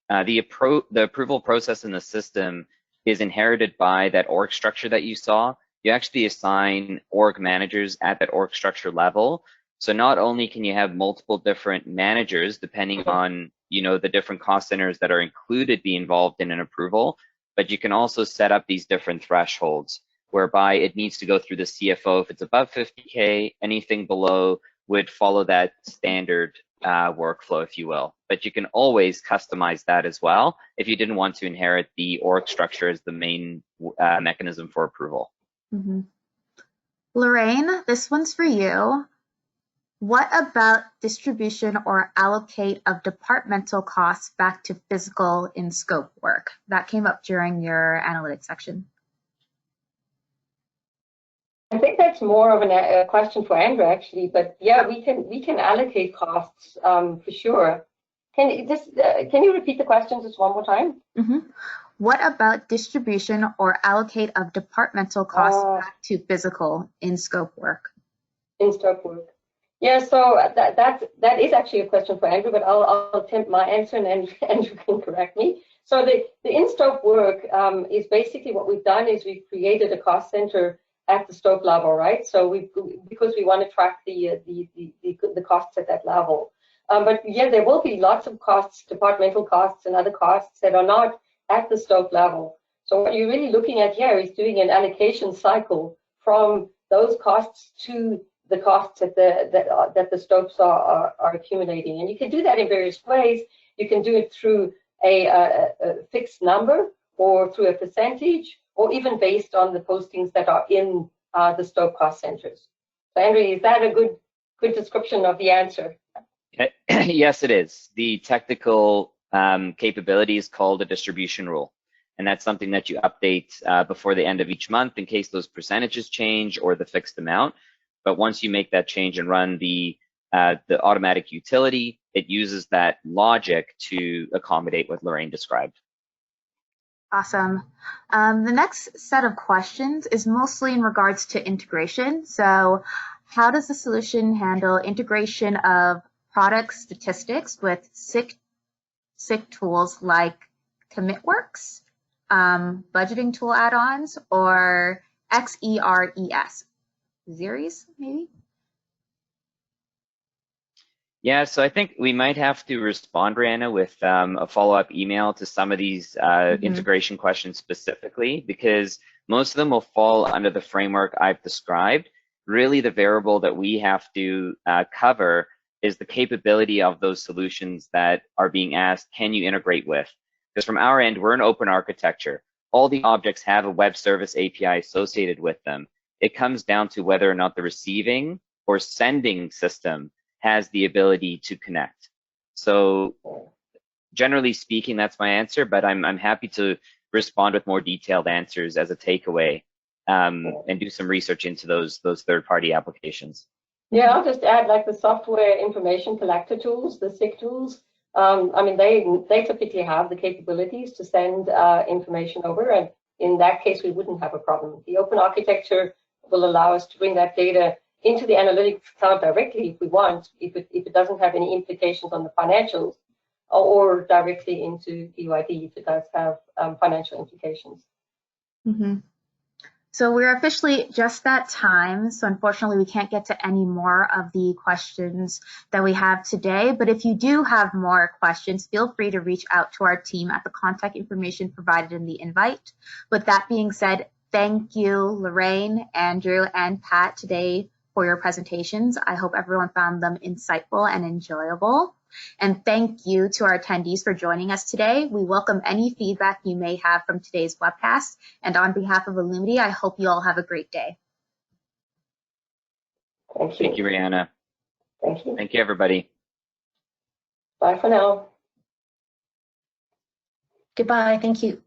S3: The approval process in the system is inherited by that org structure that you saw. You actually assign org managers at that org structure level. So not only can you have multiple different managers depending on, you know, the different cost centers that are included be involved in an approval, but you can also set up these different thresholds whereby it needs to go through the CFO if it's above 50K, anything below would follow that standard workflow, if you will. But you can always customize that as well if you didn't want to inherit the org structure as the main mechanism for approval.
S1: Mm-hmm. Lorraine, this one's for you. What about distribution or allocate of departmental costs back to physical in scope work? That came up during your analytics section.
S4: I think that's more of a question for Andrew, actually. But yeah, we can allocate costs for sure. Can you repeat the question just one more time?
S1: Mm-hmm. What about distribution or allocate of departmental costs back to physical in scope work?
S4: In scope work. Yeah, so that is actually a question for Andrew, but I'll attempt my answer, and Andrew can correct me. So the in-scope work is basically what we've done is we've created a cost center at the scope level, right? So because we want to track the costs at that level. But yeah, there will be lots of costs, departmental costs and other costs that are not at the scope level. So what you're really looking at here is doing an allocation cycle from those costs to the costs that the scopes are accumulating. And you can do that in various ways. You can do it through a fixed number, or through a percentage, or even based on the postings that are in the scope cost centers. So Andrew, is that a good description of the answer?
S3: Yes, it is. The technical capability is called a distribution rule. And that's something that you update before the end of each month in case those percentages change or the fixed amount. But once you make that change and run the automatic utility, it uses that logic to accommodate what Lorraine described.
S1: Awesome. The next set of questions is mostly in regards to integration. So how does the solution handle integration of product statistics with SIC tools like CommitWorks, budgeting tool add-ons, or XERES? Xeres, maybe?
S3: Yeah, so I think we might have to respond, Brianna, with a follow-up email to some of these integration questions specifically, because most of them will fall under the framework I've described. Really, the variable that we have to cover is the capability of those solutions that are being asked, can you integrate with? Because from our end, we're an open architecture. All the objects have a web service API associated with them. It comes down to whether or not the receiving or sending system has the ability to connect. So generally speaking, that's my answer, but I'm happy to respond with more detailed answers as a takeaway and do some research into those third-party applications.
S4: Yeah, I'll just add, like the software information collector tools, the SIC tools. I mean, they typically have the capabilities to send information over, and in that case, we wouldn't have a problem. The open architecture will allow us to bring that data into the analytics cloud directly if we want, if it doesn't have any implications on the financials, or directly into BYD if it does have financial implications.
S1: Mm-hmm. So we're officially just at time, so unfortunately we can't get to any more of the questions that we have today, but if you do have more questions, feel free to reach out to our team at the contact information provided in the invite. With that being said, thank you, Lorraine, Andrew, and Pat today for your presentations. I hope everyone found them insightful and enjoyable. And thank you to our attendees for joining us today. We welcome any feedback you may have from today's webcast. And on behalf of Illumity, I hope you all have a great day.
S4: Thank you.
S3: Thank you, Rihanna.
S4: Thank you.
S3: Thank you, everybody.
S4: Bye for now.
S2: Goodbye. Thank you.